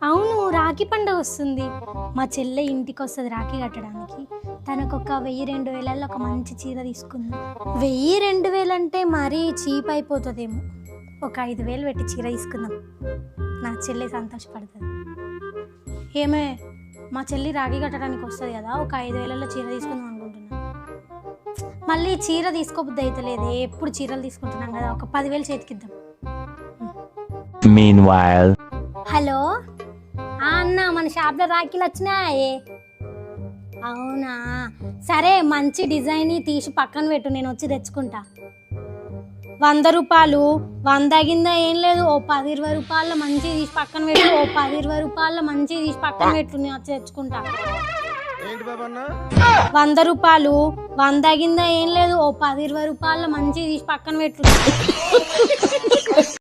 అవును, రాఖీ పండుగ వస్తుంది. మా చెల్లె ఇంటికి వస్తుంది రాఖీ కట్టడానికి. తనకు ఒక 1000-2000 ఒక మంచి చీర తీసుకుందాం. 1000-2000 అంటే మరీ చీప్ అయిపోతుందేమో. ఒక 5000 పెట్టి చీర తీసుకుందాం. నా చెల్లె సంతోషపడుతుంది. ఏమే, మా చెల్లి రాఖీ కట్టడానికి వస్తుంది కదా, ఒక 5000లో చీర తీసుకుందాం అనుకుంటున్నాను. మళ్ళీ చీర తీసుకోబుద్ది అవుతలేదు, ఎప్పుడు చీరలు తీసుకుంటున్నాం కదా, ఒక 10,000 చేతికిద్దాం. హలో అన్న, మన షాప్లో రాఖీలు వచ్చినాయే. అవునా, సరే మంచి డిజైన్ తీసి పక్కన పెట్టు, నేను వచ్చి తెచ్చుకుంటా. 100 రూపాయలు, 100 కింద ఏం లేదు, ఓ 10-20 రూపాయల మంచి తీసి పక్కన పెట్టు, ఓ 10-20 రూపాయల మంచి తీసి పక్కన పెట్టు, నేను వచ్చి తెచ్చుకుంటా. 100 రూపాయలు, 100 కింద ఏం లేదు, ఓ 10-20 రూపాయల మంచి తీసి పక్కన పెట్టు.